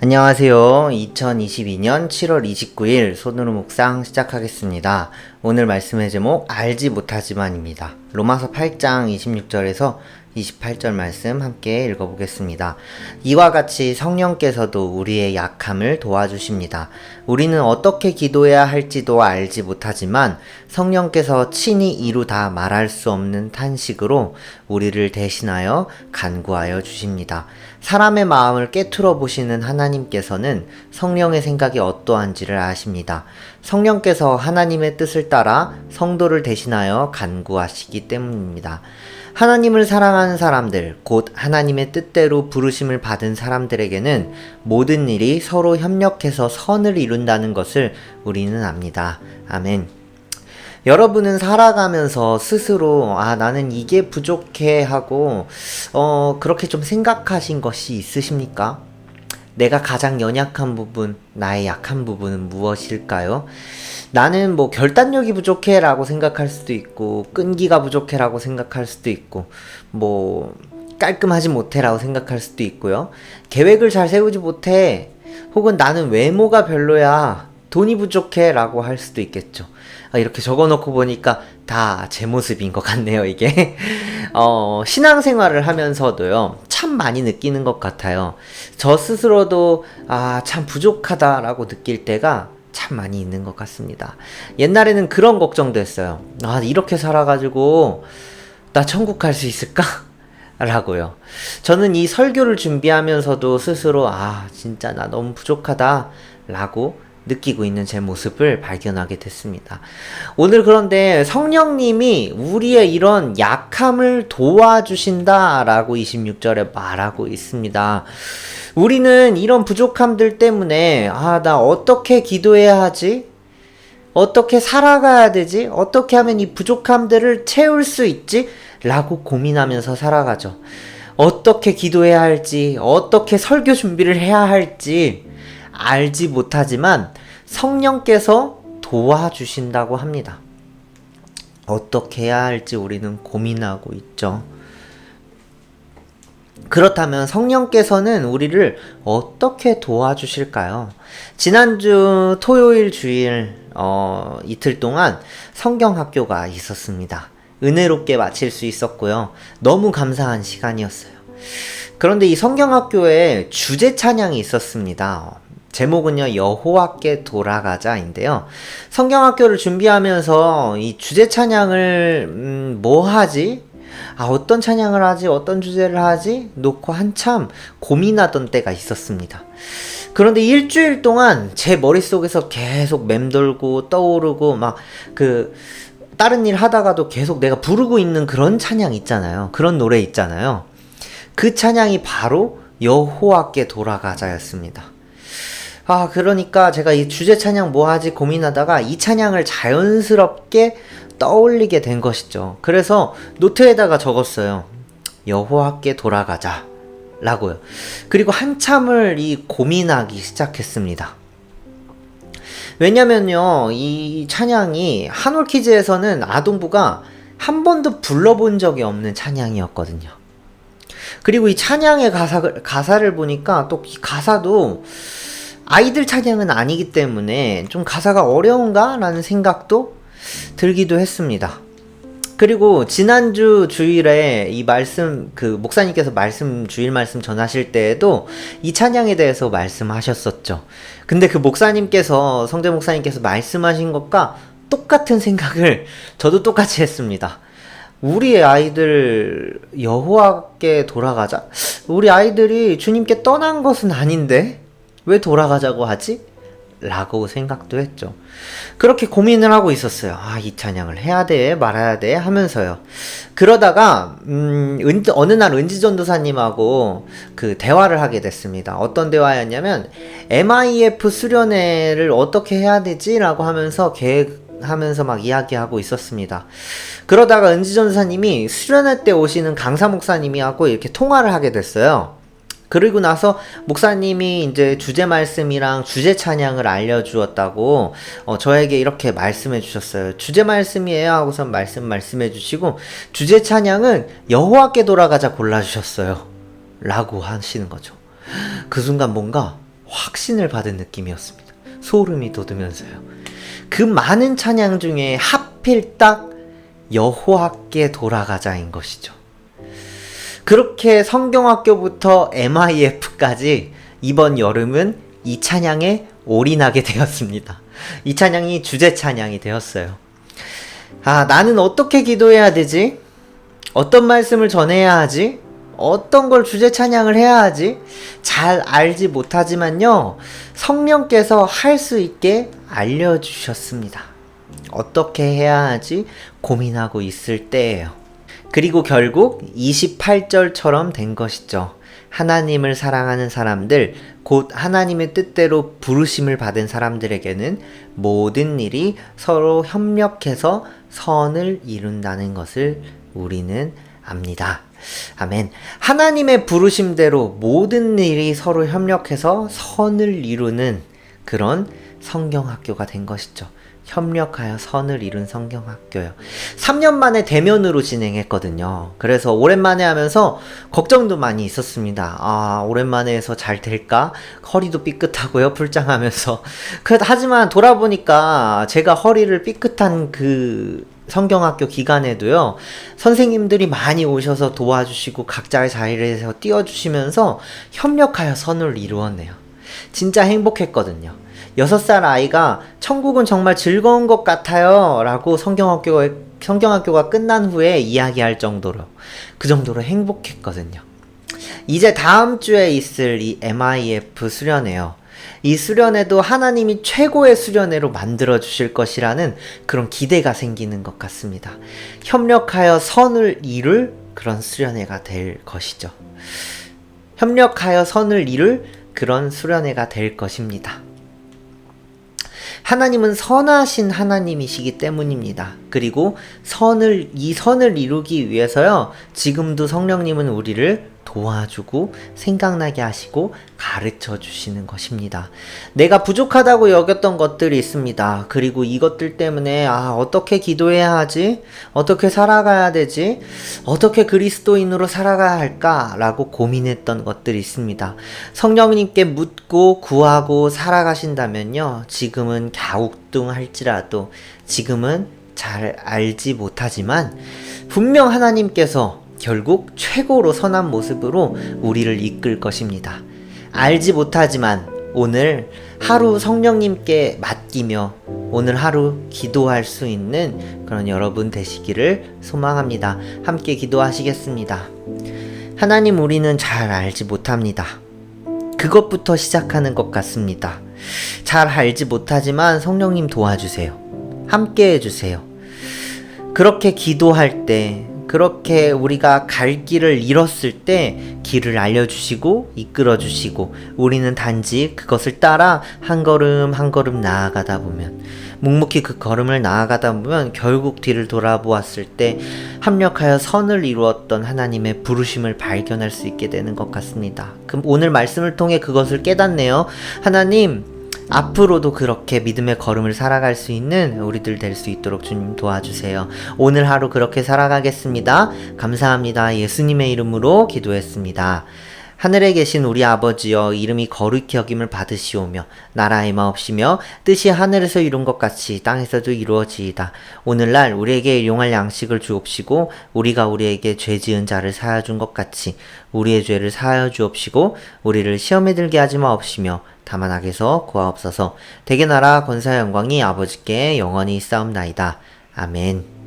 안녕하세요. 2022년 7월 29일 손으로 묵상 시작하겠습니다. 오늘 말씀의 제목 알지 못하지만입니다. 로마서 8장 26절에서 28절 말씀 함께 읽어보겠습니다. 이와 같이 성령께서도 우리의 약함을 도와주십니다. 우리는 어떻게 기도해야 할지도 알지 못하지만 성령께서 친히 이루다 말할 수 없는 탄식으로 우리를 대신하여 간구하여 주십니다. 사람의 마음을 깨트려 보시는 하나님께서는 성령의 생각이 어떠한지를 아십니다. 성령께서 하나님의 뜻을 따라 성도를 대신하여 간구하시기 때문입니다. 하나님을 사랑하는 사람들, 곧 하나님의 뜻대로 부르심을 받은 사람들에게는 모든 일이 서로 협력해서 선을 이룬다는 것을 우리는 압니다. 아멘. 여러분은 살아가면서 스스로 나는 이게 부족해 하고 그렇게 좀 생각하신 것이 있으십니까? 내가 가장 연약한 부분, 나의 약한 부분은 무엇일까요? 나는 결단력이 부족해 라고 생각할 수도 있고, 끈기가 부족해 라고 생각할 수도 있고, 깔끔하지 못해 라고 생각할 수도 있고요. 계획을 잘 세우지 못해, 혹은 나는 외모가 별로야, 돈이 부족해 라고 할 수도 있겠죠. 이렇게 적어놓고 보니까 다 제 모습인 것 같네요, 이게. 신앙생활을 하면서도요, 참 많이 느끼는 것 같아요. 저 스스로도, 참 부족하다라고 느낄 때가 참 많이 있는 것 같습니다. 옛날에는 그런 걱정도 했어요. 이렇게 살아가지고, 나 천국 갈 수 있을까? 라고요. 저는 이 설교를 준비하면서도 스스로, 진짜 나 너무 부족하다. 라고 느끼고 있는 제 모습을 발견하게 됐습니다. 오늘 그런데 성령님이 우리의 이런 약함을 도와주신다라고 26절에 말하고 있습니다. 우리는 이런 부족함들 때문에 나 어떻게 기도해야 하지? 어떻게 살아가야 되지? 어떻게 하면 이 부족함들을 채울 수 있지? 라고 고민하면서 살아가죠. 어떻게 기도해야 할지, 어떻게 설교 준비를 해야 할지 알지 못하지만 성령께서 도와주신다고 합니다. 어떻게 해야 할지 우리는 고민하고 있죠. 그렇다면 성령께서는 우리를 어떻게 도와주실까요? 지난주 토요일 주일 이틀 동안 성경학교가 있었습니다. 은혜롭게 마칠 수 있었고요. 너무 감사한 시간이었어요. 그런데 이 성경학교에 주제 찬양이 있었습니다. 제목은요, 여호와께 돌아가자인데요. 성경학교를 준비하면서 이 주제 찬양을 뭐 하지? 어떤 찬양을 하지? 어떤 주제를 하지? 놓고 한참 고민하던 때가 있었습니다. 그런데 일주일 동안 제 머릿속에서 계속 맴돌고 떠오르고 다른 일 하다가도 계속 내가 부르고 있는 그런 찬양 있잖아요. 그런 노래 있잖아요. 그 찬양이 바로 여호와께 돌아가자였습니다. 그러니까 제가 이 주제 찬양 뭐 하지 고민하다가 이 찬양을 자연스럽게 떠올리게 된 것이죠. 그래서 노트에다가 적었어요. 여호와께 돌아가자 라고요. 그리고 한참을 고민하기 시작했습니다. 왜냐면요, 이 찬양이 한올키즈에서는 아동부가 한 번도 불러본 적이 없는 찬양이었거든요. 그리고 이 찬양의 가사를 보니까 또 이 가사도 아이들 찬양은 아니기 때문에 좀 가사가 어려운가? 라는 생각도 들기도 했습니다. 그리고 지난주 주일에 이 말씀, 목사님께서 주일 말씀 전하실 때에도 이 찬양에 대해서 말씀하셨었죠. 근데 목사님께서, 성재 목사님께서 말씀하신 것과 똑같은 생각을 저도 똑같이 했습니다. 우리 아이들 여호와께 돌아가자? 우리 아이들이 주님께 떠난 것은 아닌데 왜 돌아가자고 하지? 라고 생각도 했죠. 그렇게 고민을 하고 있었어요. 이 찬양을 해야 돼? 말아야 돼? 하면서요. 그러다가 어느 날 은지전도사님하고 대화를 하게 됐습니다. 어떤 대화였냐면 MIF 수련회를 어떻게 해야 되지? 라고 하면서 계획하면서 막 이야기하고 있었습니다. 그러다가 은지전도사님이 수련회 때 오시는 강사 목사님이하고 이렇게 통화를 하게 됐어요. 그리고 나서 목사님이 이제 주제 말씀이랑 주제 찬양을 알려주었다고 저에게 이렇게 말씀해 주셨어요. 주제 말씀이에요 하고서 말씀해 주시고 주제 찬양은 여호와께 돌아가자 골라주셨어요 라고 하시는 거죠. 그 순간 뭔가 확신을 받은 느낌이었습니다. 소름이 돋으면서요. 그 많은 찬양 중에 하필 딱 여호와께 돌아가자인 것이죠. 그렇게 성경학교부터 MIF까지 이번 여름은 이 찬양에 올인하게 되었습니다. 이 찬양이 주제 찬양이 되었어요. 나는 어떻게 기도해야 되지? 어떤 말씀을 전해야 하지? 어떤 걸 주제 찬양을 해야 하지? 잘 알지 못하지만요, 성령께서 할 수 있게 알려주셨습니다. 어떻게 해야 하지? 고민하고 있을 때예요. 그리고 결국 28절처럼 된 것이죠. 하나님을 사랑하는 사람들, 곧 하나님의 뜻대로 부르심을 받은 사람들에게는 모든 일이 서로 협력해서 선을 이룬다는 것을 우리는 압니다. 아멘. 하나님의 부르심대로 모든 일이 서로 협력해서 선을 이루는 그런 성경학교가 된 것이죠. 협력하여 선을 이룬 성경학교요. 3년 만에 대면으로 진행했거든요. 그래서 오랜만에 하면서 걱정도 많이 있었습니다. 오랜만에 해서 잘 될까? 허리도 삐끗하고요. 불장하면서. 하지만 돌아보니까 제가 허리를 삐끗한 그 성경학교 기간에도요, 선생님들이 많이 오셔서 도와주시고 각자의 자리에서 띄워주시면서 협력하여 선을 이루었네요. 진짜 행복했거든요. 6살 아이가 천국은 정말 즐거운 것 같아요 라고 성경학교가 끝난 후에 이야기할 정도로, 그 정도로 행복했거든요. 이제 다음 주에 있을 이 MIF 수련회요, 이 수련회도 하나님이 최고의 수련회로 만들어 주실 것이라는 그런 기대가 생기는 것 같습니다. 협력하여 선을 이룰 그런 수련회가 될 것이죠. 협력하여 선을 이룰 그런 수련회가 될 것입니다. 하나님은 선하신 하나님이시기 때문입니다. 그리고 이 선을 이루기 위해서요, 지금도 성령님은 우리를 도와주고 생각나게 하시고 가르쳐 주시는 것입니다. 내가 부족하다고 여겼던 것들이 있습니다. 그리고 이것들 때문에 어떻게 기도해야 하지? 어떻게 살아가야 되지? 어떻게 그리스도인으로 살아가야 할까? 라고 고민했던 것들이 있습니다. 성령님께 묻고 구하고 살아가신다면요, 지금은 갸우뚱할지라도, 지금은 잘 알지 못하지만 분명 하나님께서 결국 최고로 선한 모습으로 우리를 이끌 것입니다. 알지 못하지만 오늘 하루 성령님께 맡기며 오늘 하루 기도할 수 있는 그런 여러분 되시기를 소망합니다. 함께 기도하시겠습니다. 하나님, 우리는 잘 알지 못합니다. 그것부터 시작하는 것 같습니다. 잘 알지 못하지만 성령님 도와주세요. 함께 해주세요. 그렇게 기도할 때, 그렇게 우리가 갈 길을 잃었을 때 길을 알려주시고 이끌어주시고, 우리는 단지 그것을 따라 한 걸음 한 걸음 나아가다 보면, 묵묵히 그 걸음을 나아가다 보면 결국 뒤를 돌아보았을 때 합력하여 선을 이루었던 하나님의 부르심을 발견할 수 있게 되는 것 같습니다. 그럼 오늘 말씀을 통해 그것을 깨닫네요. 하나님, 앞으로도 그렇게 믿음의 걸음을 살아갈 수 있는 우리들 될 수 있도록 주님 도와주세요. 오늘 하루 그렇게 살아가겠습니다. 감사합니다. 예수님의 이름으로 기도했습니다. 하늘에 계신 우리 아버지여, 이름이 거룩히 여김을 받으시오며 나라의 마옵시며 뜻이 하늘에서 이룬 것 같이 땅에서도 이루어지이다. 오늘날 우리에게 일용할 양식을 주옵시고, 우리가 우리에게 죄 지은 자를 사하여 준 것 같이 우리의 죄를 사하여 주옵시고, 우리를 시험에 들게 하지 마옵시며 다만 악에서 구하옵소서. 대개 나라 권사 영광이 아버지께 영원히 있사옵나이다. 아멘.